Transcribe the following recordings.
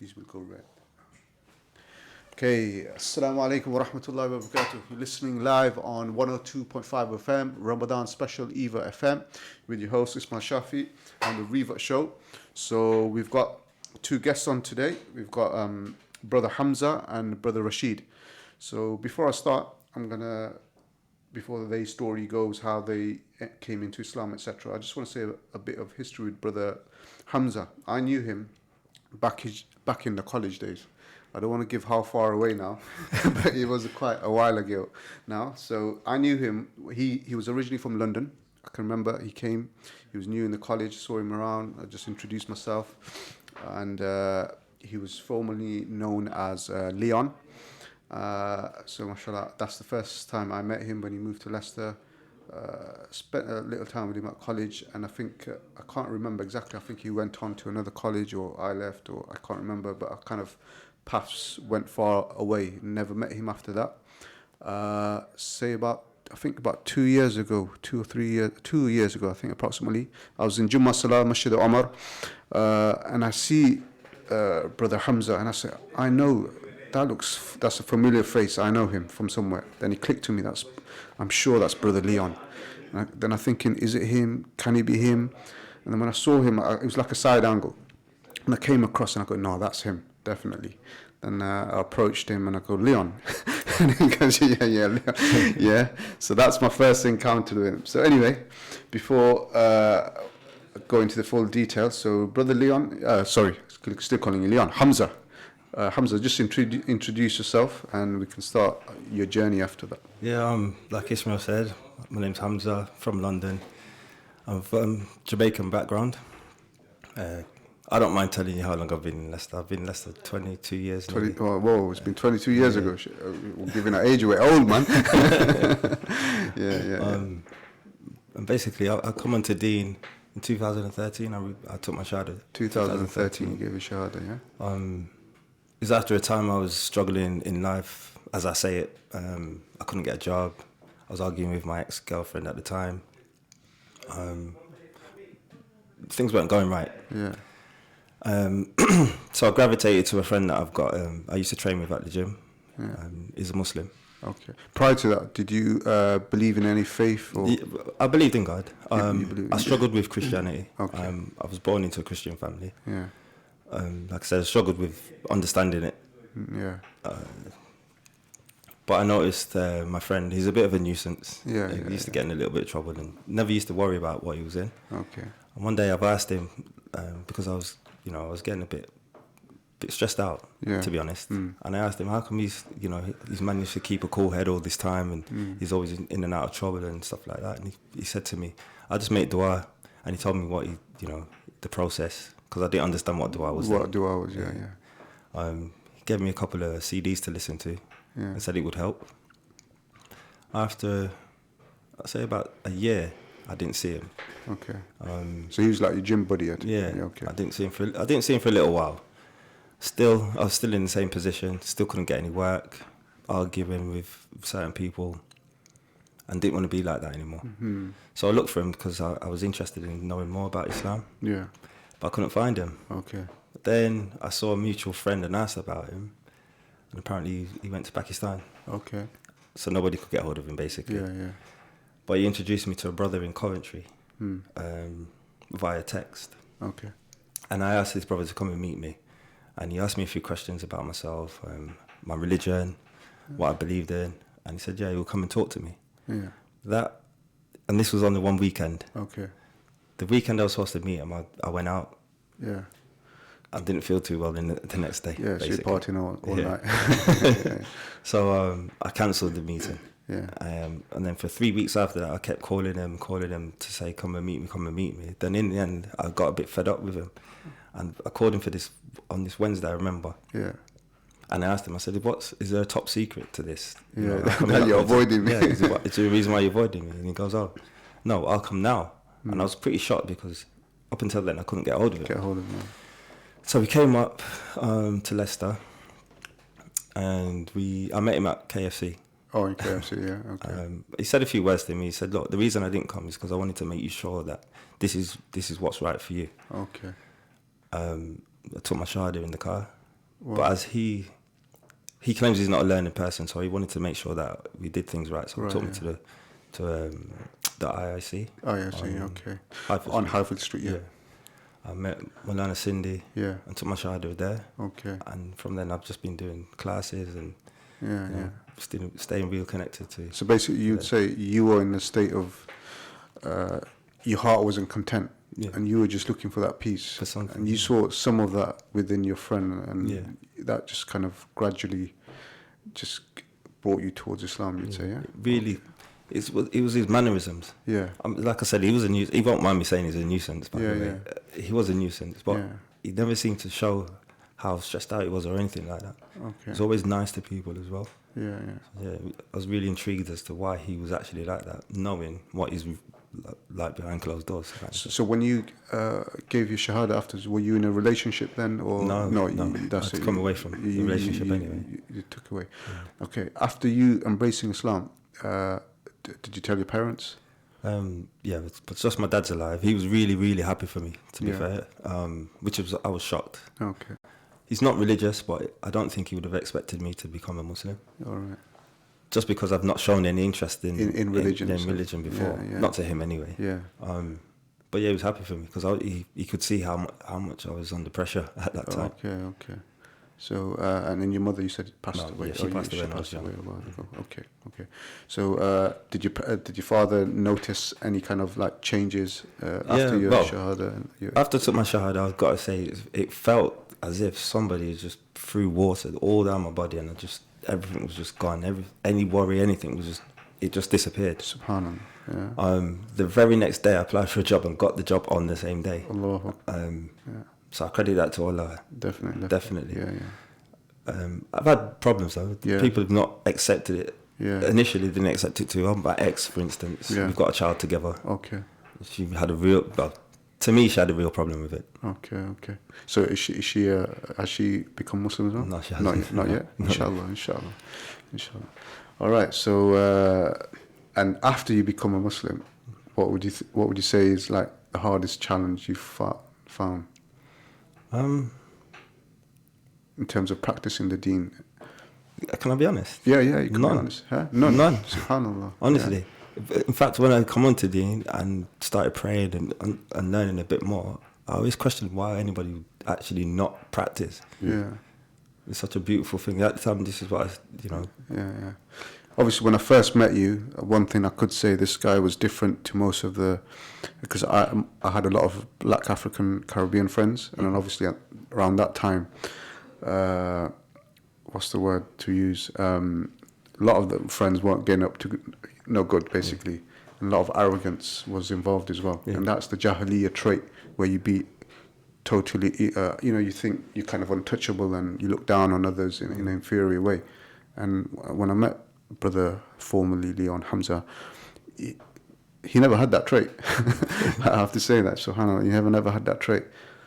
these will go red. Okay, Assalamu alaikum wa rahmatullahi wa barakatuh. You're listening live on 102.5 FM, Ramadan special EAVA FM, with your host Ismail Shafi on the Reva Show. So we've got two guests on today. We've got Brother Hamza and Brother Rashid. So before I start, before the story goes, how they came into Islam, etc., I just want to say a bit of history with Brother Hamza. I knew him back in the college days. I don't want to give how far away now, but it was quite a while ago now. So I knew him. He was originally from London. I can remember he came. He was new in the college. Saw him around. I just introduced myself, and he was formerly known as Leon. So mashallah, that's the first time I met him when he moved to Leicester. Spent a little time with him at college, and I think I can't remember exactly. I think he went on to another college, or I left, or I can't remember. But I kind of paths went far away. Never met him after that. I think about 2 years ago, 2 years ago, I think approximately. I was in Jummah Salah, Masjid Omar, and I see Brother Hamza, and I say, I know that's a familiar face. I know him from somewhere. Then he clicked to me. I'm sure that's Brother Leon. Then I'm thinking, is it him? Can he be him? And then when I saw him, it was like a side angle, and I came across, and I go, no, that's him. Definitely. Then I approached him and I go, Leon. And he goes, yeah, Leon. Yeah. So that's my first encounter with him. So anyway, before going into the full details, so Brother Leon, still calling you Leon, Hamza. Hamza, just introduce yourself and we can start your journey after that. Yeah, like Ismail said, my name's Hamza, from London. I'm from Jamaican background. I don't mind telling you how long I've been in Leicester. I've been in Leicester 22 years now. Whoa, it's been 22 years ago. We're giving our age away. Old, man. Yeah. And basically, I come onto Dean in 2013. I took my shahada. 2013, you gave a shahada, yeah? It was after a time I was struggling in life, as I say it. I couldn't get a job. I was arguing with my ex-girlfriend at the time. Things weren't going right. Yeah. So I gravitated to a friend that I've got. I used to train with at the gym. Yeah. He's a Muslim. Okay. Prior to that, did you believe in any faith? Or? I believed in God. I struggled with Christianity. Okay. I was born into a Christian family. Yeah. Like I said, I struggled with understanding it. Yeah. But I noticed my friend, he's a bit of a nuisance. Yeah. He used to get in a little bit of trouble and never used to worry about what he was in. Okay. And one day I've asked him, because I was getting a bit stressed out, to be honest. And I asked him, how come he's managed to keep a cool head all this time and he's always in and out of trouble and stuff like that. And he said to me, I just make dua. And he told me what the process, because I didn't understand what dua was. What dua was, yeah. He gave me a couple of CDs to listen to and said it would help. After, I'd say about a year, I didn't see him. Okay. So he was like your gym buddy? Okay. I didn't see him for a little while. I was still in the same position. Still couldn't get any work. Arguing with certain people, and didn't want to be like that anymore. Mm-hmm. So I looked for him because I was interested in knowing more about Islam. Yeah. But I couldn't find him. Okay. But then I saw a mutual friend and asked about him, and apparently he went to Pakistan. Okay. So nobody could get hold of him, basically. Yeah. But he introduced me to a brother in Coventry via text. Okay. And I asked this brother to come and meet me. And he asked me a few questions about myself, my religion, what I believed in. And he said, yeah, he'll come and talk to me. Yeah. And this was on the one weekend. Okay. The weekend I was supposed to meet him, I went out. Yeah. I didn't feel too well in the next day. Yeah, so you're partying all night. Yeah. So I cancelled the meeting. Yeah. And then for 3 weeks after that, I kept calling him to say, come and meet me. Then in the end, I got a bit fed up with him. And I called him on this Wednesday, I remember. Yeah. And I asked him, I said, is there a top secret to this? Yeah, that you're avoiding me. Yeah, is there a reason why you're avoiding me? And he goes, oh, no, I'll come now. And I was pretty shocked because up until then, I couldn't get hold of him. So we came up to Leicester and I met him at KFC. Oh, in KFC, yeah, okay. He said a few words to me. He said, look, the reason I didn't come is because I wanted to make you sure that this is what's right for you. Okay. I took my shahada in the car. Wow. But as he claims he's not a learning person, so he wanted to make sure that we did things right. So he took me to the IIC. IIC, okay. Highfield On Street. Highfield Street, yeah. I met Malana Cindy. Yeah. And took my shahada there. Okay. And from then I've just been doing classes and Yeah. staying real connected to. So basically, you'd say you were in a state of your heart wasn't content, and you were just looking for that peace. For something, and you saw some of that within your friend, and that just kind of gradually just brought you towards Islam. You'd say, yeah. Really, it was his mannerisms. Yeah. Like I said, he was a nuisance. He won't mind me saying he's a nuisance. By the way. He was a nuisance, but he never seemed to show how stressed out he was or anything like that. Okay. He's always nice to people as well. Yeah. I was really intrigued as to why he was actually like that, knowing what he's like behind closed doors. So when you gave your shahada afterwards, were you in a relationship then, or no? That's I had come away from the relationship anyway. You took away. Yeah. Okay. After you embracing Islam, did you tell your parents? But just my dad's alive. He was really, really happy for me, to be fair. I was shocked. Okay. He's not religious, but I don't think he would have expected me to become a Muslim. All right. Just because I've not shown any interest in religion. In religion before. Yeah. Not to him anyway. Yeah. But yeah, he was happy for me because he could see how much I was under pressure at that time. Okay. So, and then your mother, you said, passed away. Yeah, she passed away when I was young. A while ago. Okay. So, did your father notice any kind of like changes after your shahada? After I took my shahada, I've got to say, it felt as if somebody just threw water all down my body, and everything was just gone. Any worry, anything it just disappeared. Subhanallah. Yeah. The very next day, I applied for a job and got the job on the same day. Allah. So I credit that to Allah. Definitely. Yeah. I've had problems though. Yeah. People have not accepted it. Yeah. Initially, didn't accept it too. My ex, for instance, we've got a child together. Okay. She had to me, she had a real problem with it. Okay. So has she become Muslim as well? No, she hasn't. Not yet. Inshallah. All right. So, and after you become a Muslim, what would you say is like the hardest challenge you found? In terms of practicing the deen. Can I be honest? Yeah, you can be honest. Huh? None. Subhanallah. Honestly. Yeah. In fact, when I come onto deen and started praying and learning a bit more, I always questioned why anybody would actually not practice. Yeah. It's such a beautiful thing. At the time, this is what Yeah. Obviously, when I first met you, one thing I could say, this guy was different to most of because I had a lot of Black African Caribbean friends, and then obviously around that time, what's the word to use? A lot of the friends weren't getting up to no good, basically. And a lot of arrogance was involved as well. Yeah. And that's the Jahiliyyah trait, where you be totally, you think you're kind of untouchable and you look down on others in an inferior way. And when I met brother formerly Leon Hamza, he never had that trait. I have to say that, subhanAllah, he never had that trait.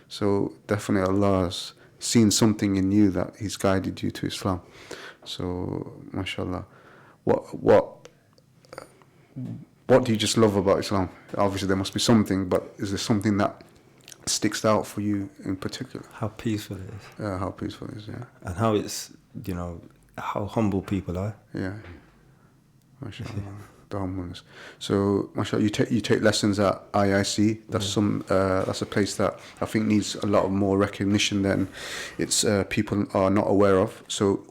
So definitely Allah's seen something in you that He's guided you to Islam. So, mashallah. What do you just love about Islam? Obviously there must be something, but is there something that sticks out for you in particular? How peaceful it is. How peaceful it is, yeah. And how it's, how humble people are. Yeah. MashaAllah. The humbleness. So, mashallah, you take lessons at IIC. That's a place that I think needs a lot of more recognition than people are not aware of. So,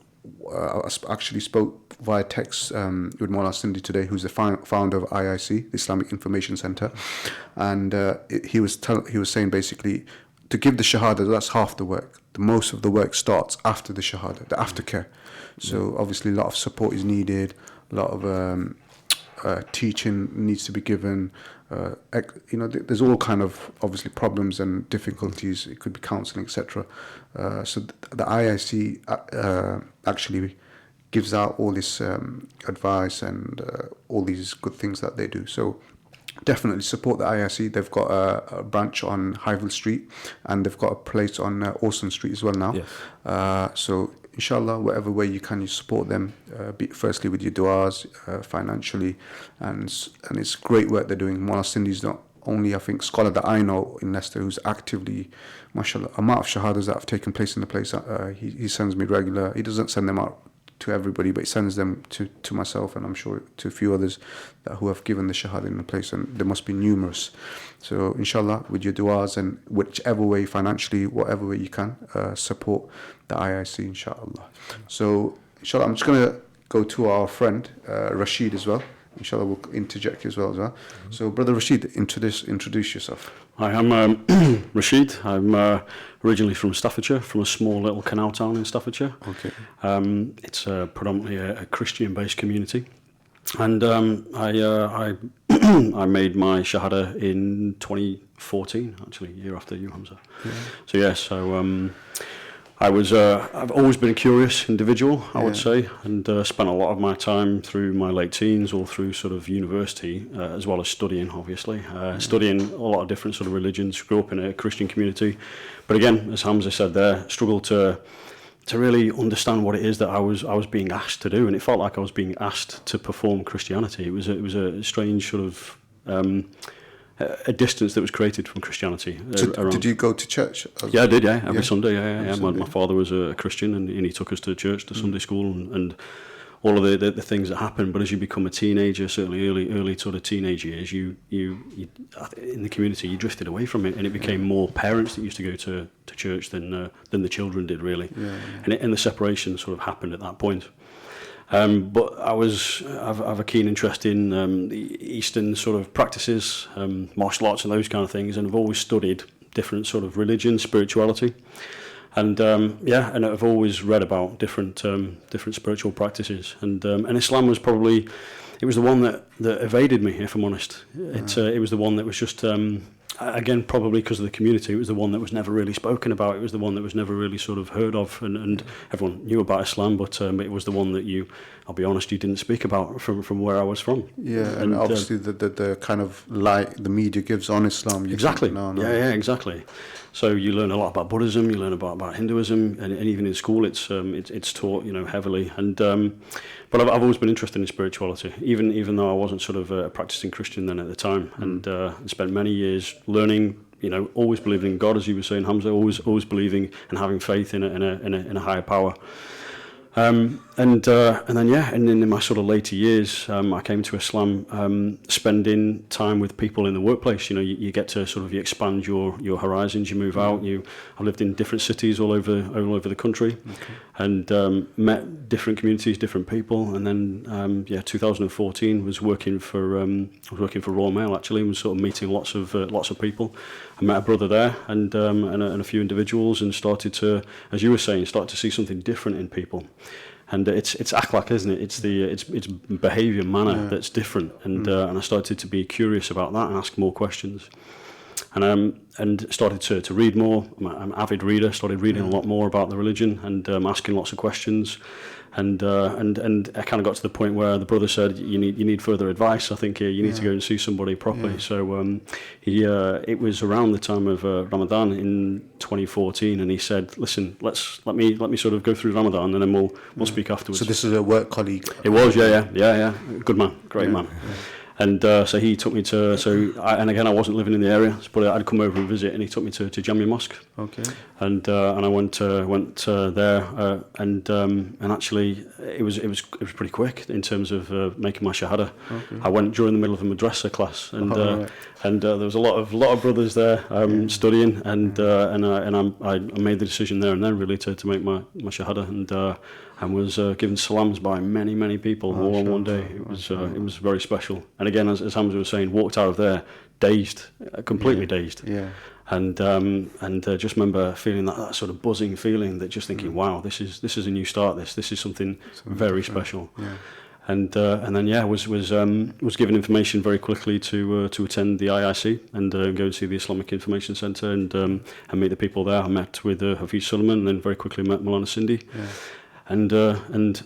I actually spoke via text with Maulana Sindhi today, who's the founder of IIC, the Islamic Information Center, and he was saying basically, to give the shahada, that's half the work. The most of the work starts after the shahada, the aftercare. So obviously a lot of support is needed, a lot of teaching needs to be given. There's all kind of obviously problems and difficulties. It could be counselling, etc. So the IIC actually gives out all this advice and all these good things that they do. So definitely support the IIC. They've got a branch on Highfield Street, and they've got a place on Orson Street as well now. Yes. So inshallah, whatever way you can, you support them. Firstly with your du'as, financially, and it's great work they're doing. Maulana Sindhi's not only, I think, scholar that I know in Leicester who's actively, mashallah, amount of shahadas that have taken place in the place. He sends me regular. He doesn't send them out to everybody, but he sends them to myself, and I'm sure to a few others who have given the shahada in the place, and there must be numerous. So inshallah, with your du'as and whichever way, financially, whatever way you can, support the IIC, inshallah. So inshallah, I'm just going to go to our friend Rashid as well. Inshallah, we'll interject as well. So, Brother Rashid, introduce yourself. Hi, I'm Rashid. I'm originally from Staffordshire, from a small little canal town in Staffordshire. Okay. It's predominantly a Christian-based community, and I I made my shahada in 2014, actually, a year after you, Hamza. Yeah. So I've always been a curious individual, I would say, and spent a lot of my time through my late teens or through sort of university, as well as studying, obviously. Studying a lot of different sort of religions, grew up in a Christian community. But again, as Hamza said there, struggled to really understand what it is that I was being asked to do, and it felt like I was being asked to perform Christianity. It was a strange sort of a distance that was created from Christianity. Did you go to church? Yeah, I did. Yeah, every Sunday. Yeah. My father was a Christian, and he took us to church, to Sunday school, and all of the things that happen. But as you become a teenager, certainly early sort of teenage years, you in the community, you drifted away from it, and it became more parents that used to go to church than the children did, really. And the separation sort of happened at that point. But I've a keen interest in the Eastern sort of practices, martial arts and those kind of things, and I've always studied different sort of religion, spirituality, and and I've always read about different spiritual practices, and Islam was probably, it was the one that evaded me, if I'm honest. It was the one that was just again, probably because of the community, it was the one that was never really spoken about. It was the one that was never really sort of heard of, and everyone knew about Islam, but it was the one that I'll be honest, you didn't speak about from where I was from. Yeah, and obviously the kind of light the media gives on Islam. Exactly. Yeah, exactly. So you learn a lot about Buddhism, you learn about Hinduism, and even in school it's taught, heavily. And but I've always been interested in spirituality, even though I wasn't sort of a practicing Christian then at the time, and spent many years learning. Always believing in God, as you were saying, Hamza. Always believing and having faith in a higher power. And then in my sort of later years, I came to Islam, spending time with people in the workplace. You get to sort of, you expand your horizons, you move out. I lived in different cities all over the country, and met different communities, different people. And then 2014 was working for Royal Mail, actually, and was sort of meeting lots of people. I met a brother there and a few individuals, and started to, as you were saying, start to see something different in people. And it's akhlaq, isn't it? It's behaviour, manner that's different. And I started to be curious about that and ask more questions. And started to read more. I'm an avid reader. Started reading a lot more about the religion and asking lots of questions. And I kind of got to the point where the brother said, you need further advice. I think you need to go and see somebody properly. Yeah. So it was around the time of Ramadan in 2014, and he said, listen, let me sort of go through Ramadan, and then we'll speak afterwards. So this is a work colleague. It was, yeah. Good man, great man. Yeah. And so he took me to, and again, I wasn't living in the area, but I'd come over and visit, and he took me to Jamia Mosque. Okay. And I went there, and actually it was pretty quick in terms of making my shahada. Okay. I went during the middle of a madrasa class, and there was a lot of brothers there studying, and I made the decision there and then really to make my shahada, and was given salams by many people all on one day. It was very special. And again, as Hamza was saying, walked out of there dazed, completely dazed. Yeah. And just remember feeling that sort of buzzing feeling, that just thinking, wow, this is a new start. This is something very special. Yeah. And then was given information very quickly to attend the IIC and go and see the Islamic Information Centre and meet the people there. I met with Hafiz Suleiman, and then very quickly met Maulana Sindhi. Yeah. And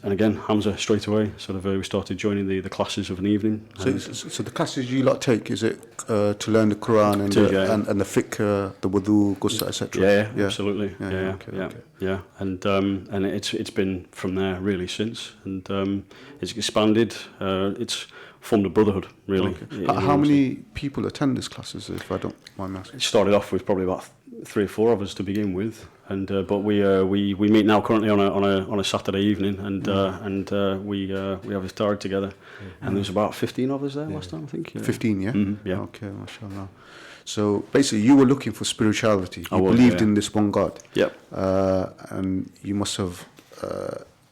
again, Hamza straight away. Sort of, we started joining the classes of an evening. So the classes you lot take, is it to learn the Quran and the fiqh, the wudu, ghusl, etc. Yeah, absolutely. Yeah. And it's been from there really since, and it's expanded. It's formed a brotherhood really. Okay. How many people attend these classes, if I don't mind asking? It started off with probably about 3 or 4 of us to begin with, and but we meet now currently on a Saturday evening, and we have iftar together, and there's about 15 of us there last time, I think. 15, yeah. Mm-hmm, yeah. Okay, mashallah. So basically, you were looking for spirituality. You believed in this one God. Yep. And you must have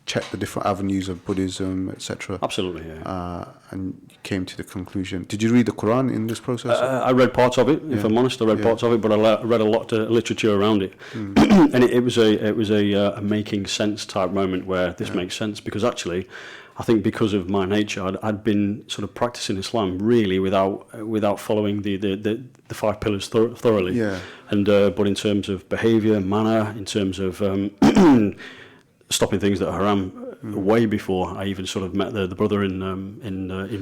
checked the different avenues of Buddhism, etc. Absolutely, yeah. And you came to the conclusion. Did you read the Quran in this process? I read parts of it, if I'm honest. I read parts of it, but I read a lot of literature around it, and it was a making sense type moment where this makes sense, because actually, I think because of my nature, I'd been sort of practicing Islam really without following the 5 pillars thoroughly. Yeah. And but in terms of behaviour, manner, in terms of stopping things that are haram, way before I even sort of met the brother in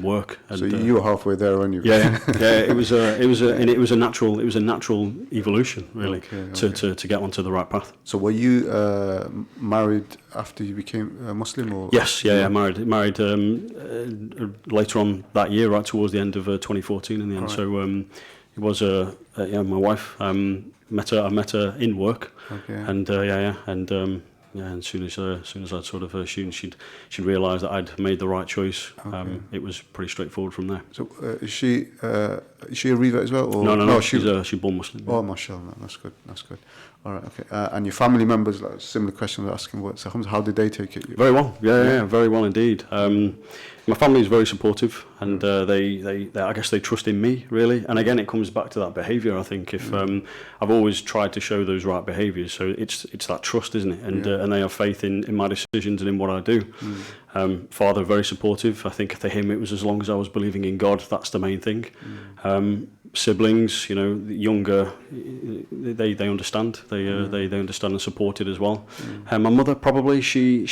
work. And, so you were halfway there, weren't you? Yeah. It was a natural evolution really, to get onto the right path. So were you married after you became a Muslim, or? Yes, married later on that year, right towards the end of 2014 in the end. Right. So it was my wife. I met her in work, and and as soon as I'd sort of she'd realised that I'd made the right choice. It was pretty straightforward from there. So is she a Riva as well? Or? No. She's born Muslim. Oh, mashallah, that's good. All right, okay. And your family members, like, similar question I was asking. So how did they take it? Very well. Yeah, very well indeed. My family is very supportive, and they I guess they trust in me really. And again, it comes back to that behaviour. I think if I've always tried to show those right behaviours, so it's that trust, isn't it? And they have faith in my decisions and in what I do. Father very supportive. I think for him it was as long as I was believing in God, that's the main thing. Siblings, younger, they understand. They understand and support it as well. My mother probably she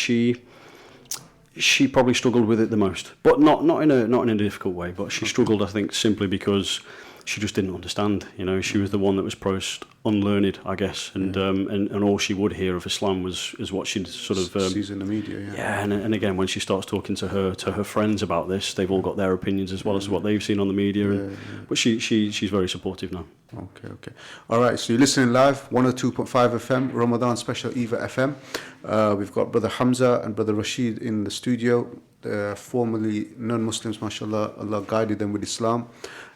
probably struggled with it the most, but not in a difficult way. But she struggled, I think, simply because she just didn't understand. She was the one that was most unlearned, I guess, and all she would hear of Islam is what she'd sort of sees in the media. And again, when she starts talking to her friends about this, they've all got their opinions as well as what they've seen on the media. But she's very supportive now. Okay. All right. So you're listening live, 102.5 FM, Ramadan special EAVA FM. We've got Brother Hamza and Brother Rashid in the studio. They're formerly non-Muslims, mashallah. Allah guided them with Islam.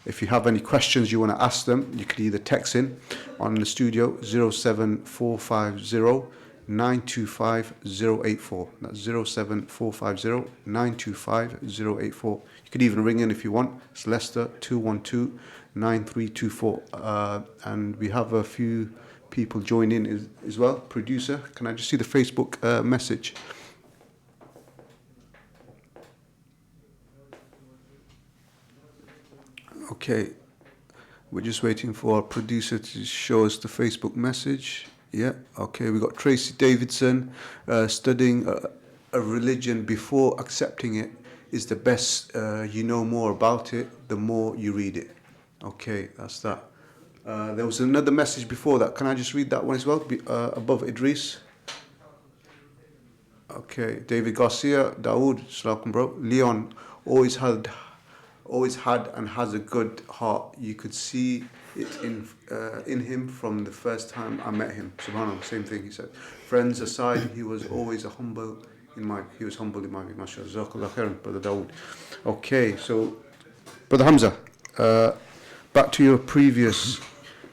If you have any questions you want to ask them, you could either text in on the studio 07450 925 084. That's 07450 925 084. You could even ring in if you want. It's Leicester 212 9324. And we have a few people join in as well. Producer, can I just see the Facebook message? Okay, we're just waiting for our producer to show us the Facebook message. Yeah, okay, we got Tracy Davidson. Studying a religion before accepting it is the best. You know more about it, the more you read it. Okay, that's that. There was another message before that. Can I just read that one as well? Above Idris. Okay, David Garcia, Dawood, Salaam bro. Leon always had and has a good heart. You could see it in him from the first time I met him. Subhanallah, same thing he said. Friends aside, he was always humble in my view, mashallah. Jazakallah khairan, Brother Dawood. Okay, so Brother Hamza, back to your previous,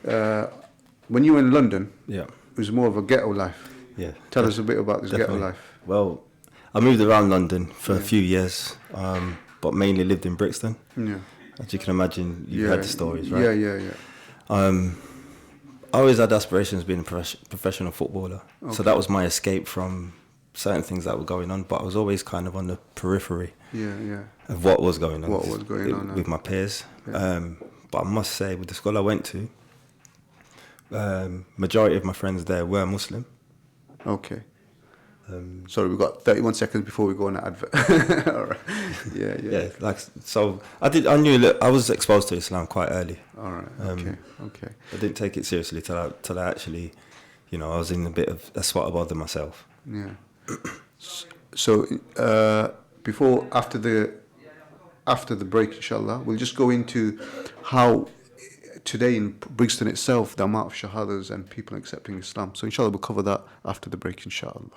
when you were in London, it was more of a ghetto life. Yeah. Tell us a bit about this Definitely. Ghetto life. Well, I moved around London for a few years, but mainly lived in Brixton. Yeah. As you can imagine, you've heard the stories, right? Yeah. I always had aspirations of being a professional footballer. Okay. So that was my escape from certain things that were going on, but I was always kind of on the periphery of what was going on. With my peers. Yeah. But I must say, with the school I went to, majority of my friends there were Muslim. Okay. Sorry, we've got 31 seconds before we go on an advert. All right. Yeah, yeah. Yeah, like so. I knew that I was exposed to Islam quite early. All right. Okay. Okay. I didn't take it seriously till I actually, you know, I was in a bit of a spot about them myself. Yeah. So before after the break, inshallah, we'll just go into how today in Brixton itself, the amount of shahadas and people accepting Islam. So inshallah, we'll cover that after the break, inshallah.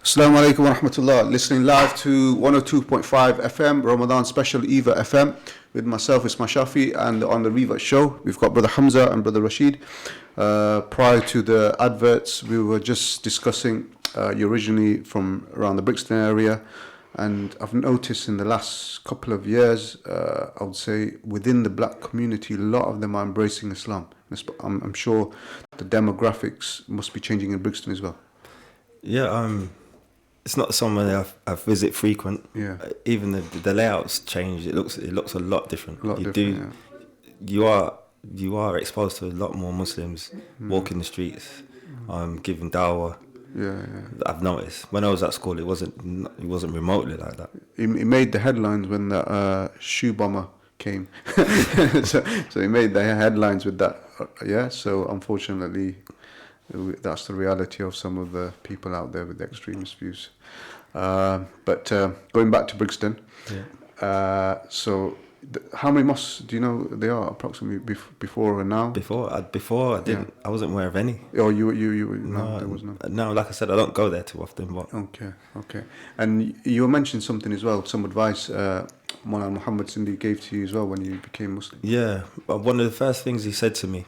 Assalamu alaikum wa rahmatullah. Listening live to 102.5 FM, Ramadan special EAVA FM with myself, Ismail Shafi, and on the Riva show, we've got Brother Hamza and Brother Rashid. Prior to the adverts, we were just discussing, you're originally from around the Brixton area, and I've noticed in the last couple of years, I would say within the black community, a lot of them are embracing Islam. I'm sure the demographics must be changing in Brixton as well. Yeah, it's not somewhere I visit frequent. Yeah. Even the layouts change. It looks a lot different. You are exposed to a lot more Muslims walking the streets, giving dawah. Yeah. I've noticed when I was at school, it wasn't remotely like that. It made the headlines when the shoe bomber came. so he made the headlines with that. Yeah. So unfortunately, that's the reality of some of the people out there with the extremist views. But going back to Brixton, so how many mosques do you know there are approximately before and now? Before I didn't. I wasn't aware of any. Oh, you no, there was none. No, like I said, I don't go there too often. But Okay. And you mentioned something as well, some advice Mullah Muhammad Sindhi gave to you as well when you became Muslim. Yeah, one of the first things he said to me,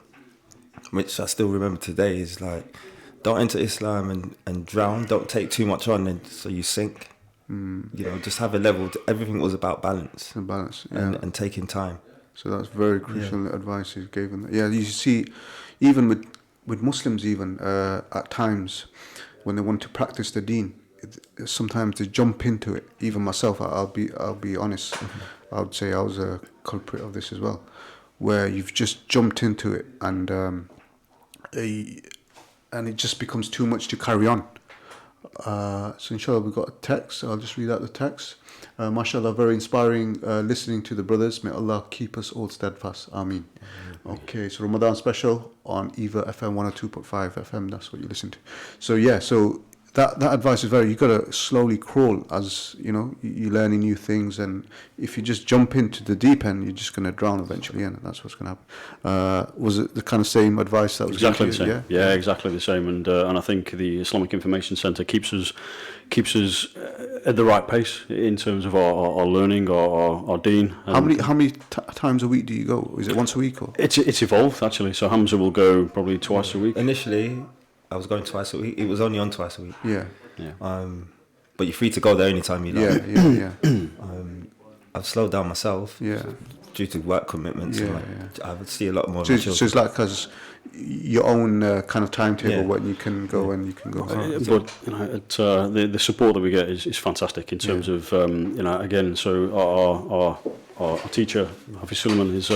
which I still remember today, is like, don't enter Islam and drown. Don't take too much on, and so you sink. You know, just have a level. Everything was about balance. And taking time. So that's very crucial advice he gave them. Yeah, you see, even with Muslims, even at times when they want to practice the Deen, sometimes they jump into it. Even myself, I'll be honest. I would say I was a culprit of this as well, where you've just jumped into it and it just becomes too much to carry on. So inshallah we've got a text. I'll just read out the text. Mashallah, very inspiring listening to the brothers. May Allah keep us all steadfast. Ameen. Okay, so Ramadan special on EAVA FM 102.5 FM. That's what you listen to. So yeah, so that advice is you got to slowly crawl as you know you're learning new things, and if you just jump into the deep end, you're just going to drown eventually, and that's what's going to happen. Was it the kind of same advice that was exactly the same? Yeah, exactly the same. And I think the Islamic Information Centre keeps us at the right pace in terms of our learning, our deen. How many times a week do you go? Is it once a week or? It's evolved actually. So Hamza will go probably twice a week. Initially, I was going twice a week. It was only on twice a week. Yeah. But you're free to go there anytime you like. Yeah. I've slowed down myself. Yeah. Due to work commitments. I would see a lot more. So it's like because your own kind of timetable when you can go and you can go. But you know, the support that we get is fantastic in terms of you know, again. So our teacher Hafiz Suleiman is.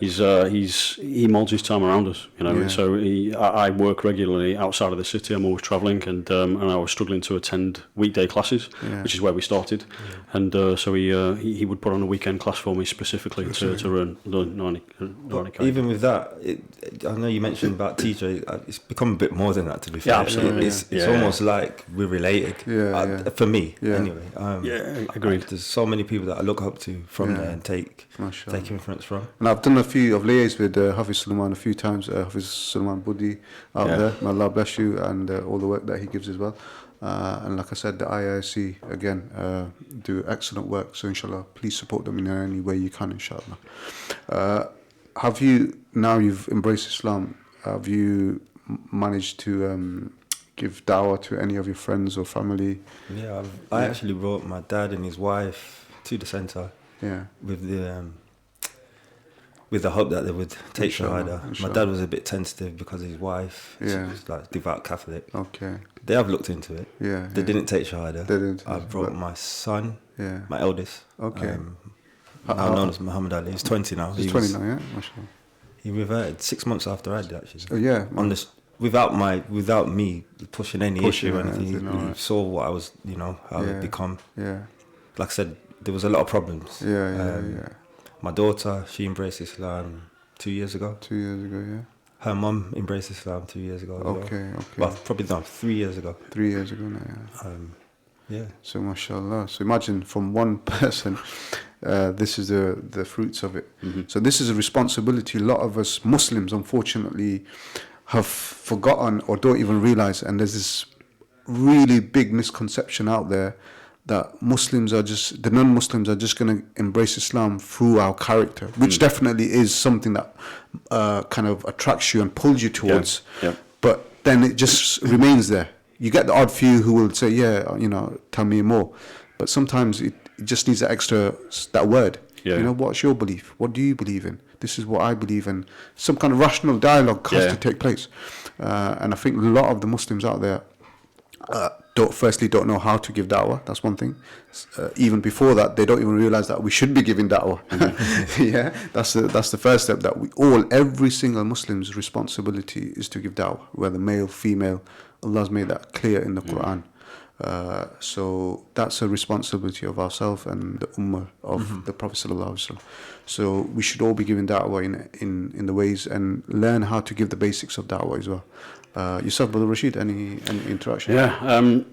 He molds his time around us, you know. So I work regularly outside of the city. I'm always travelling, and I was struggling to attend weekday classes, which is where we started. And so he would put on a weekend class for me specifically to learn. Even with that, I know you mentioned about teacher. It's become a bit more than that, to be fair. Yeah, absolutely. It's almost like we're related. For me, anyway. Agreed. There's so many people that I look up to from there and take influence from. And I've done I've liaised with Hafiz Suleiman a few times. Hafiz Suleiman Budi out there. May Allah bless you and all the work that he gives as well. And like I said, the IIC again do excellent work. So inshallah, please support them in any way you can. Inshallah. Have you, now you've embraced Islam, have you managed to give dawah to any of your friends or family? Yeah, I actually brought my dad and his wife to the centre. Yeah. With the hope that they would take Shahada. My dad was a bit tentative because his wife is like devout Catholic. Okay. They have looked into it. Yeah. They didn't take Shahada. They didn't. I brought my son, my eldest. Okay. Now known as Muhammad Ali. He's 20 now. He's 20 now, yeah? Mashallah. He reverted 6 months after I did, actually. Oh, yeah. On this, without me pushing any issue or anything. He saw what I was, how it become. Yeah. Like I said, there was a lot of problems. Yeah. My daughter, she embraced Islam 2 years ago. 2 years ago, yeah. Her mum embraced Islam 2 years ago. Okay. Well, probably not 3 years ago. 3 years ago now, yeah. Yeah. So mashallah. So imagine from one person, this is the fruits of it. Mm-hmm. So this is a responsibility a lot of us Muslims unfortunately have forgotten or don't even realize. And there's this really big misconception out there that the non-Muslims are just going to embrace Islam through our character, which definitely is something that kind of attracts you and pulls you towards. Yeah. But then it just remains there. You get the odd few who will say, yeah, tell me more. But sometimes it just needs that word. Yeah. What's your belief? What do you believe in? This is what I believe in. Some kind of rational dialogue has to take place. And I think a lot of the Muslims out there don't know how to give da'wah. That's one thing. Even before that, they don't even realize that we should be giving da'wah. Yeah, that's the first step. That every single Muslim's responsibility is to give da'wah, whether male, female. Allah's made that clear in the Quran. So that's a responsibility of ourselves and the ummah of the Prophet sallallahu alaihi wasallam. So we should all be giving da'wah in the ways and learn how to give the basics of da'wah as well. Yourself, Brother Rashid, any interaction? Yeah,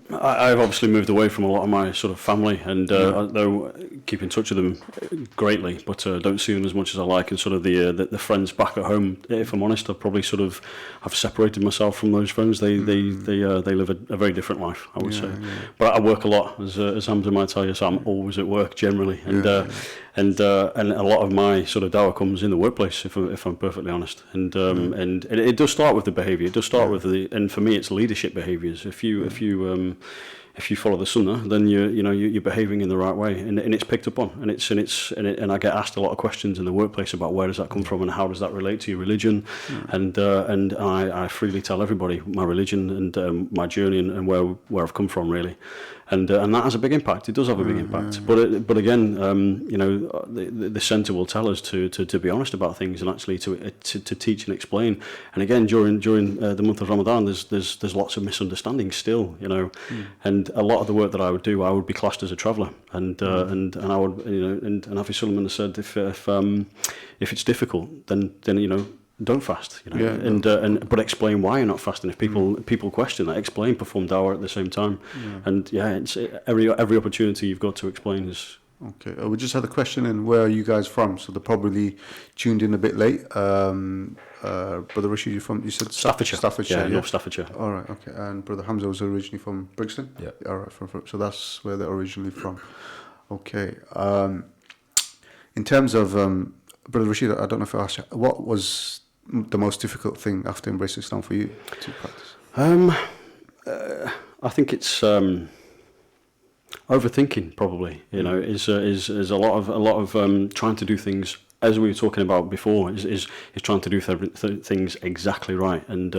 I've obviously moved away from a lot of my sort of family, and though keep in touch with them greatly, but don't see them as much as I like. And sort of the friends back at home, if I'm honest, I've separated myself from those friends. They live a very different life, I would say. Yeah. But I work a lot, as Hamza might tell you, so I'm always at work generally, and a lot of my sort of dawah comes in the workplace, if I'm perfectly honest. And it does start with the behaviour. It does start with and for me, it's leadership behaviours. If you follow the sunnah, then you're behaving in the right way, and it's picked up on, and I get asked a lot of questions in the workplace about where does that come from and how does that relate to your religion, and I freely tell everybody my religion and my journey and where I've come from, really. And that has a big impact. It does have a big impact. But again, the centre will tell us to be honest about things and actually to teach and explain. And again, during the month of Ramadan, there's lots of misunderstandings still, and a lot of the work that I would do, I would be classed as a traveller, and I would, and Hafiz Sulaiman has said if it's difficult, then don't fast, but explain why you're not fasting. If people question that, explain, perform dawah at the same time, and it's every opportunity you've got to explain is. Okay, we just had a question in, where are you guys from? So they're probably tuned in a bit late. Brother Rashid, you said Staffordshire. Staffordshire, North Staffordshire. All right, okay. And Brother Hamza was originally from Brixton? Yeah. All right, so that's where they're originally from. Okay. In terms of, Brother Rashid, I don't know if I asked you, what was the most difficult thing after embracing Islam for you to practice? I think it's overthinking. Probably, is a lot of trying to do things, as we were talking about before, is trying to do things exactly right, and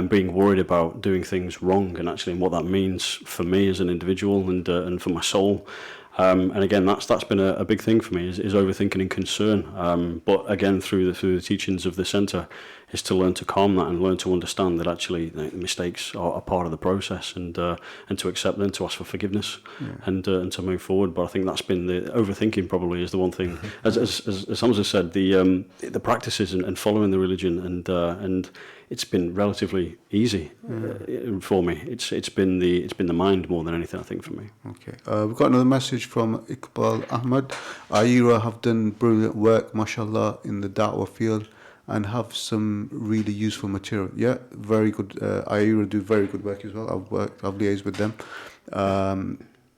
being worried about doing things wrong, and actually what that means for me as an individual and for my soul. And again, that's been a big thing for me, is overthinking and concern. But again, through the teachings of the centre, is to learn to calm that and learn to understand that actually mistakes are part of the process, and to accept them, to ask for forgiveness, and to move forward. But I think that's been the overthinking. Probably is the one thing. As Hamza said, the practices and following the religion, and it's been relatively easy for me. It's been the mind more than anything, I think, for me. Okay, we've got another message from Iqbal Ahmad. EAVA have done brilliant work, mashallah, in the da'wah field, and have some really useful material. Yeah, very good. EAVA do very good work as well. I've liaised with them.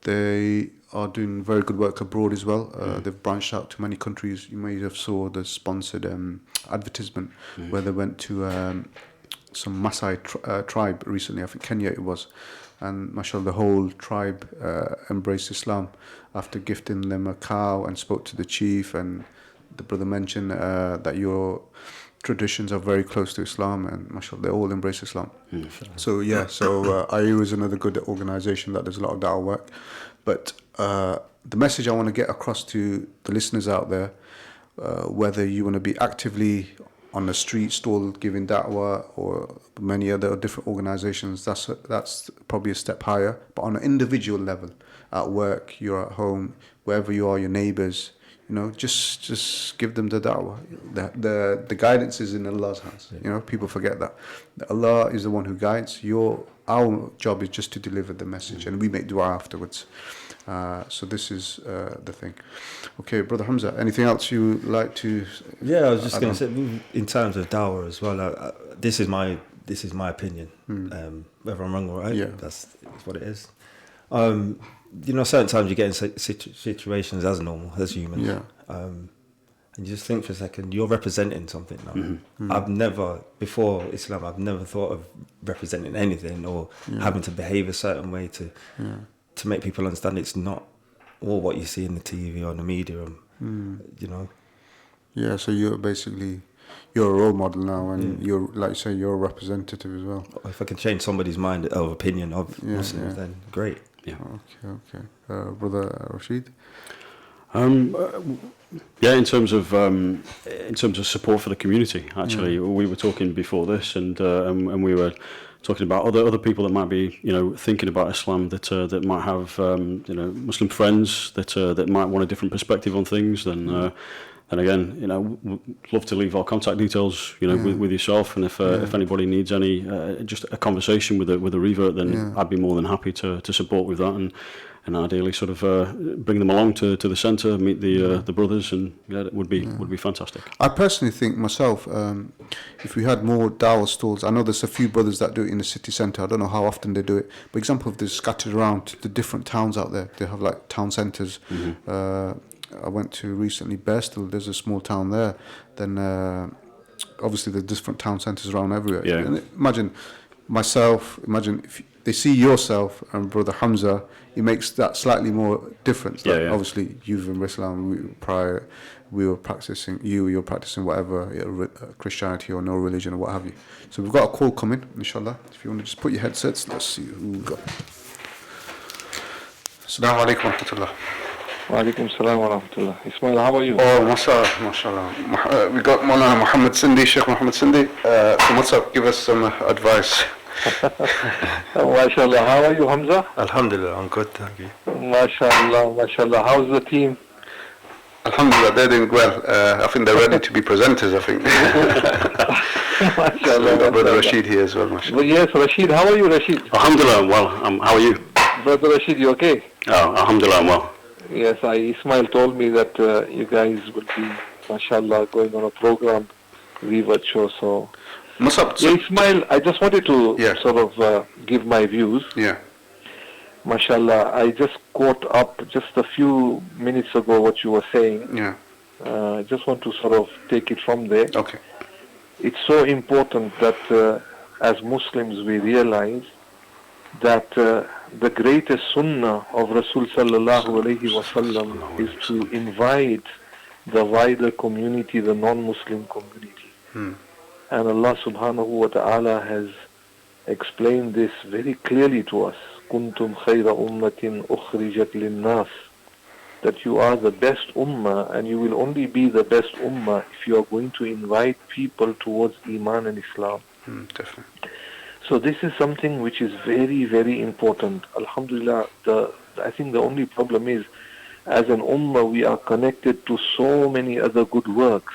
They are doing very good work abroad as well. They've branched out to many countries. You may have saw the sponsored advertisement where they went to some Maasai tribe recently. I think Kenya it was. And mashallah, the whole tribe embraced Islam after gifting them a cow, and spoke to the chief. And the brother mentioned that your traditions are very close to Islam, and mashallah, they all embrace Islam. So IU is another good organisation that does a lot of da'wah work. But the message I want to get across to the listeners out there, whether you want to be actively on the street stall giving da'wah or many other different organisations, that's probably a step higher. But on an individual level, at work, you're at home, wherever you are, your neighbours, just give them the da'wah. The guidance is in Allah's hands. People forget that. Allah is the one who guides. Our job is just to deliver the message, and we make dua afterwards. So this is the thing. Okay, Brother Hamza, anything else you would like to? Yeah, I was just going to say, in terms of dawah as well, this is this is my opinion. Whether I'm wrong or right, that's what it is. Certain times you get in situations as normal, as humans. And you just think for a second, you're representing something now. I've never, before Islam, I've never thought of representing anything or having to behave a certain way to make people understand it's not all what you see in the TV or the media, Yeah, so you're a role model now, and you're, like you say, you're a representative as well. If I can change somebody's mind or opinion of Muslims, then great. Yeah. Okay. Brother Rashid? In terms of support for the community, actually, we were talking before this, and we were talking about other people that might be, thinking about Islam, that might have, Muslim friends that might want a different perspective on things. And again, we'd love to leave our contact details, with yourself, and if anybody needs any, just a conversation with a revert, then I'd be more than happy to support with that, and ideally sort of bring them along to the centre, meet the brothers, and it would be fantastic. I personally think myself, if we had more dawah stalls, I know there's a few brothers that do it in the city centre. I don't know how often they do it. For example, if they're scattered around the different towns out there, they have like town centres. I went to recently Birstall. There's a small town there. Then obviously there's different town centres around everywhere. Yeah. And imagine if they see yourself and Brother Hamza, it makes that slightly more difference. Like obviously you've in Islam, we were practicing, you're practicing whatever, Christianity or no religion or what have you. So we've got a call coming, inshallah. If you want to just put your headsets, let's see who we've got. Assalamu alaikum wa rahmatullah. Wa alaikum salam wa rahmatullah. Ismail, how are you? Oh, mashallah. We got Maulana Muhammad Sindi, Sheikh Muhammad Sindi. So what's up? Give us some advice. MashaAllah. How are you, Hamza? Alhamdulillah, I'm good, thank you. MashaAllah. How's the team? Alhamdulillah, they're doing well. I think they're ready to be presenters, I think. MashaAllah. So we've got Brother Rashid here as well, mashallah. Well, yes, Rashid. How are you, Rashid? Alhamdulillah, I'm well. How are you? Brother Rashid, you okay? Oh, alhamdulillah, I'm well. Yes, Ismail told me that you guys will be, mashallah, going on a program, revert show, so... What's up? Yeah, Ismail, I just wanted to sort of give my views. Yeah. Mashallah, I just caught up just a few minutes ago what you were saying. Yeah. I just want to sort of take it from there. Okay. It's so important that as Muslims we realize that the greatest sunnah of Rasul sallallahu alayhi wa sallam is to invite the wider community, the non-Muslim community. And Allah subhanahu wa ta'ala has explained this very clearly to us. Kuntum khayra ummatin ukhrijat linnas. That you are the best ummah, and you will only be the best ummah if you are going to invite people towards Iman and Islam. Definitely. So this is something which is very, very important. Alhamdulillah, I think the only problem is, as an ummah, we are connected to so many other good works.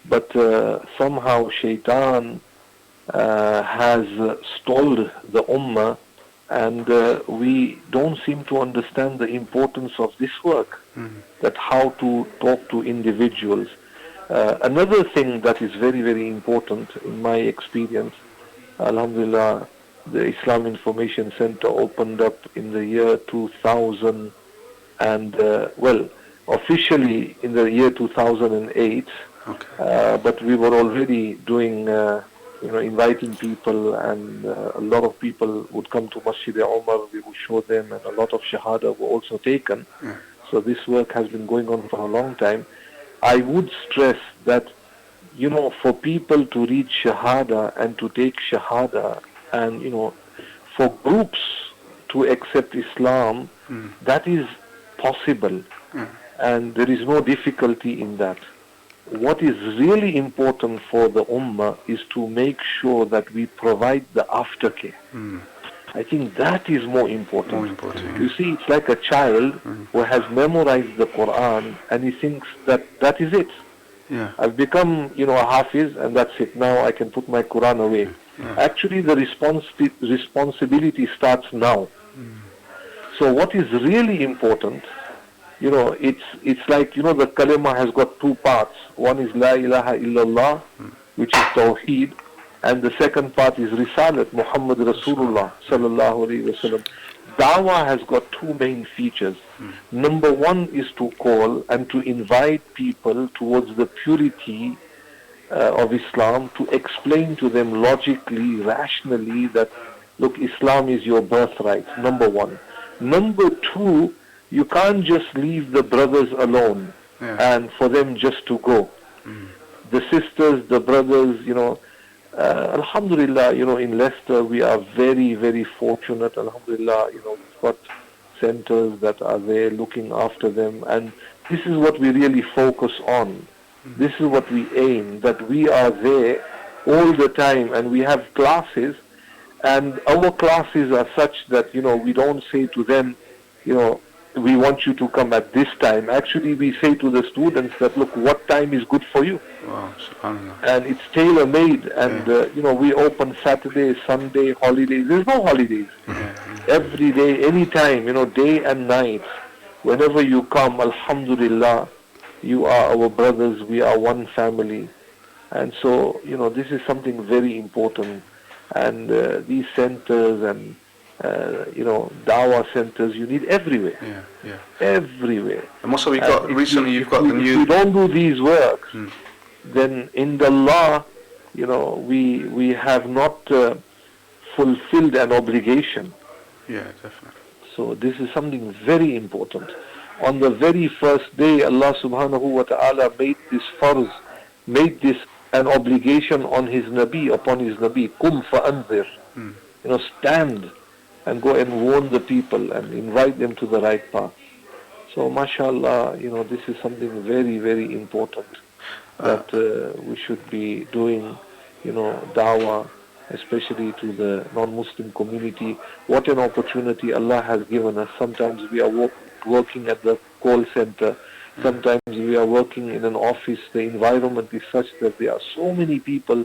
But somehow shaitan has stalled the ummah, and we don't seem to understand the importance of this work, that how to talk to individuals. Another thing that is very, very important in my experience, alhamdulillah, the Islam Information Center opened up in the year 2000, and officially in the year 2008. Okay. But we were already doing, inviting people, and a lot of people would come to Masjid Umar. We would show them, and a lot of shahada were also taken. Yeah. So this work has been going on for a long time. I would stress that, for people to reach shahada and to take shahada, and for groups to accept Islam, that is possible, and there is no difficulty in that. What is really important for the ummah is to make sure that we provide the aftercare. I think that is more important. You see, it's like a child who has memorized the Quran, and he thinks that is it. Yeah. I've become, a hafiz, and that's it. Now I can put my Quran away. Yeah. Actually, the responsibility starts now. So what is really important, it's like, the kalima has got two parts. One is La ilaha illallah, which is Tawheed, and the second part is Risalat, Muhammad Rasulullah sallallahu alaihi wasallam. Dawah has got two main features. Number one is to call and to invite people towards the purity of Islam, to explain to them logically, rationally that, look, Islam is your birthright, number one. Number two, you can't just leave the brothers alone and for them just to go. The sisters, the brothers, alhamdulillah, in Leicester we are very, very fortunate, alhamdulillah, we've got centers that are there looking after them, and this is what we really focus on. This is what we aim, that we are there all the time, and we have classes, and our classes are such that, we don't say to them, we want you to come at this time. Actually, we say to the students that, look, what time is good for you? Wow, subhanAllah. And it's tailor-made, and, we open Saturday, Sunday, holidays. There's no holidays. Every day, any time, day and night. Whenever you come, alhamdulillah, you are our brothers, we are one family. And so, this is something very important. And these centers and, dawah centers, you need everywhere. Everywhere. And also recently you've got the new... If you don't do these works, then in the law, we have not fulfilled an obligation. Yeah, definitely. So this is something very important. On the very first day, Allah subhanahu wa ta'ala made this farz, made this an obligation on His Nabi, upon His Nabi. Kum fa'anzir. Stand and go and warn the people and invite them to the right path. So mashallah, this is something very, very important that we should be doing, dawah, especially to the non-Muslim community. What an opportunity Allah has given us. Sometimes we are working at the call center. Sometimes we are working in an office. The environment is such that there are so many people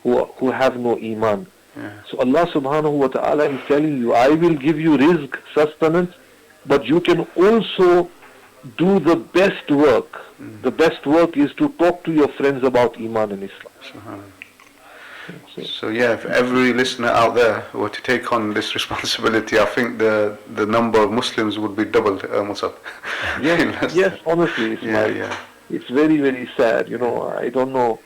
who have no iman. So Allah subhanahu wa ta'ala is telling you, I will give you rizq, sustenance, but you can also do the best work. The best work is to talk to your friends about iman and Islam. So if every listener out there were to take on this responsibility, I think the number of Muslims would be doubled, Musab. Yes, honestly, it's very, very sad. I don't know.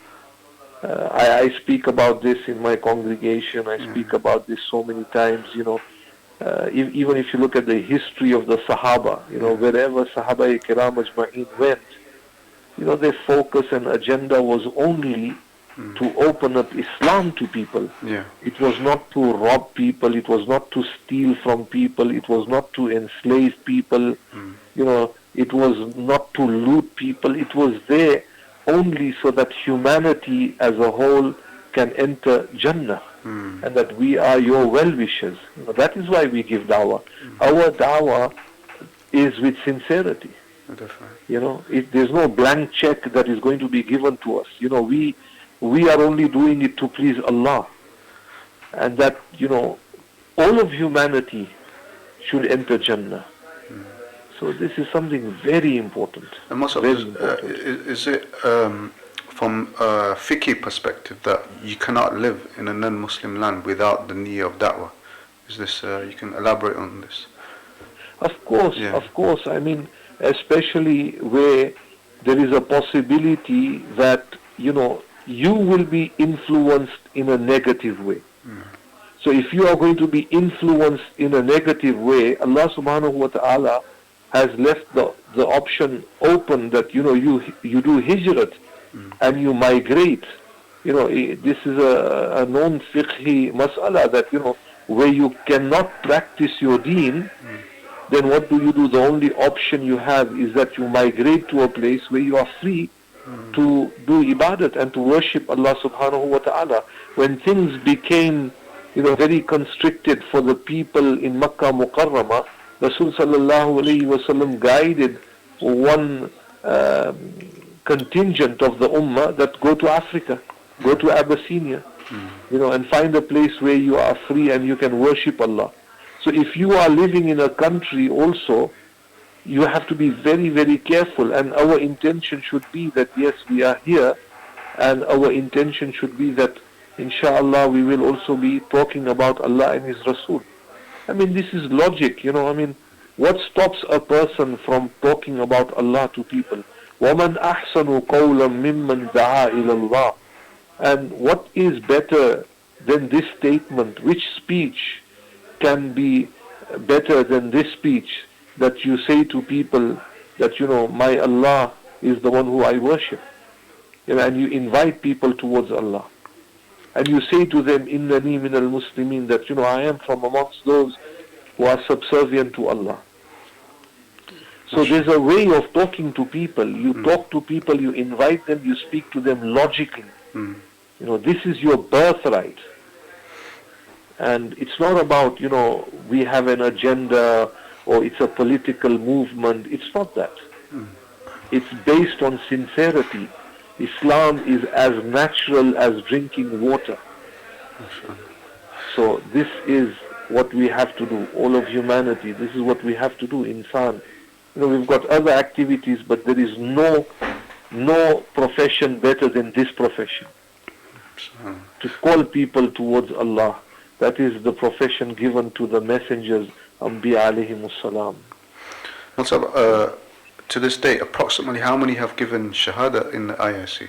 I speak about this in my congregation. I speak about this so many times. Even if you look at the history of the Sahaba, wherever Sahaba Kiram Ajma'in went, their focus and agenda was only to open up Islam to people. It was not to rob people, it was not to steal from people, it was not to enslave people, it was not to loot people. It was there only so that humanity as a whole can enter Jannah, and that we are your well-wishers. That is why we give dawah. Our dawah is with sincerity. There's no blank check that is going to be given to us. We are only doing it to please Allah, and that all of humanity should enter Jannah. So this is something very important. And is it from a fiqh perspective that you cannot live in a non-Muslim land without the niyyah of da'wah? Is this you can elaborate on this? Of course. I mean, especially where there is a possibility that you will be influenced in a negative way. So if you are going to be influenced in a negative way, Allah subhanahu wa ta'ala has left the option open that you do hijrat and you migrate. This is a known fiqhi mas'ala that where you cannot practice your deen, then what do? The only option you have is that you migrate to a place where you are free to do ibadat and to worship Allah subhanahu wa ta'ala. When things became very constricted for the people in Makkah Mukarramah, Rasul sallallahu alayhi wa sallam guided one contingent of the ummah that go to Africa, go to Abyssinia, and find a place where you are free and you can worship Allah. So if you are living in a country also, you have to be very, very careful, and our intention should be that yes, we are here, and our intention should be that inshallah we will also be talking about Allah and His Rasul. I mean, this is logic, you know. I mean, what stops a person from talking about Allah to people? وَمَنْ أَحْسَنُ قَوْلًا مِمَّنْ دَعَا إِلَى اللَّهِ. And what is better than this statement? Which speech can be better than this speech that you say to people that, you know, my Allah is the one who I worship. You know, and you invite people towards Allah. And you say to them, إِنَّنِي مِنَ الْمُسْلِمِينَ, that, you know, I am from amongst those who are subservient to Allah. So there's a way of talking to people. You talk to people, you invite them, you speak to them logically. You know, this is your birthright. And it's not about, you know, we have an agenda or it's a political movement. It's not that. It's based on sincerity. Islam is as natural as drinking water. So this is what we have to do, all of humanity. This is what we have to do, insan. You know, we've got other activities, but there is no profession better than this profession. To call people towards Allah. That is the profession given to the messengers, Anbiya alayhimus salam. To this day, approximately how many have given Shahada in the IIC?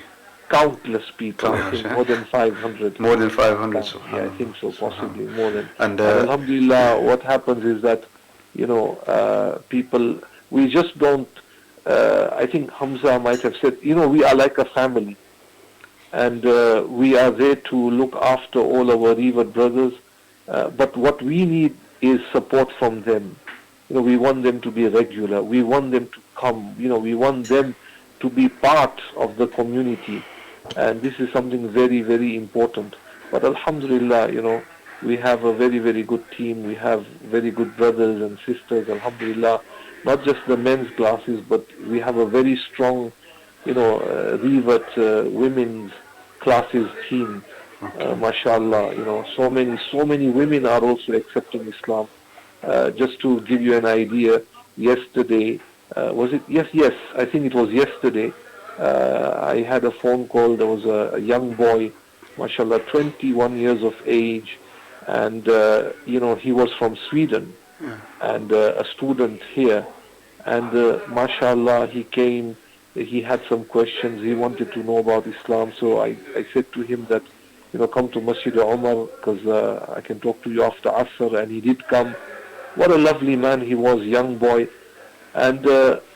Countless people, I think more than 500. More than 500? Yeah, I think so, possibly more than. And alhamdulillah, what happens is that, you know, people, we just don't, I think Hamza might have said, you know, we are like a family. And we are there to look after all our revered brothers. But what we need is support from them. You know, we want them to be regular. We want them to come. You know, we want them to be part of the community. And this is something very, very important. But alhamdulillah, you know, we have a very, very good team. We have very good brothers and sisters, alhamdulillah. Not just the men's classes, but we have a very strong, you know, revert women's classes team. Mashallah, you know, so many women are also accepting Islam. Just to give you an idea, yesterday, was it? Yes, I think it was yesterday. I had a phone call. There was a young boy, mashallah, 21 years of age, and you know, he was from Sweden, and a student here, and mashallah, he came. He had some questions. He wanted to know about Islam. So I said to him that, you know, come to Masjid Umar because I can talk to you after Asr. And he did come. What a lovely man he was, young boy. And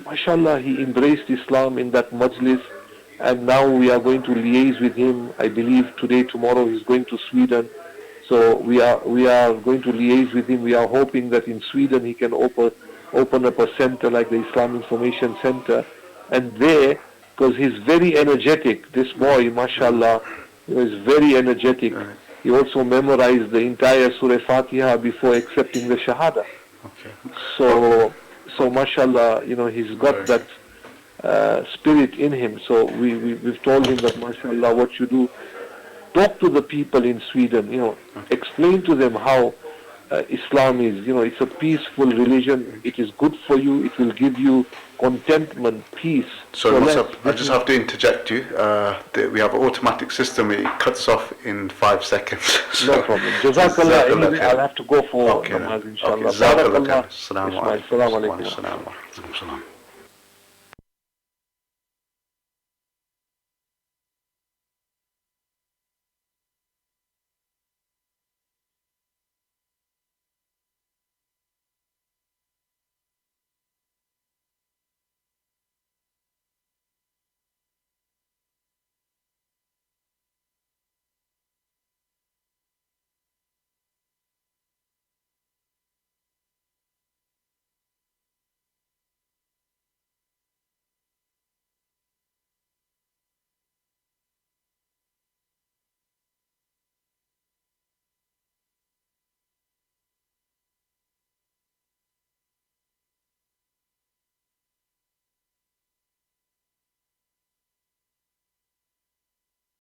mashallah, he embraced Islam in that majlis. And now we are going to liaise with him. I believe today, tomorrow, he's going to Sweden. So we are going to liaise with him. We are hoping that in Sweden he can open up a center like the Islam Information Center. And there, because he's very energetic, this boy, mashallah, is very energetic. He also memorized the entire Surah Fatiha before accepting the Shahada. So mashallah, you know, he's got that spirit in him. So we've told him that, mashallah, what you do, talk to the people in Sweden, you know, explain to them how Islam is, you know, it's a peaceful religion. It is good for you. It will give you contentment, peace. So I just have to interject you. We have an automatic system. It cuts off in 5 seconds. So no problem. Jazakallah. Anyway, I'll have to go for namaz, inshallah. Okay. Barakallah. Assalamu alaikum.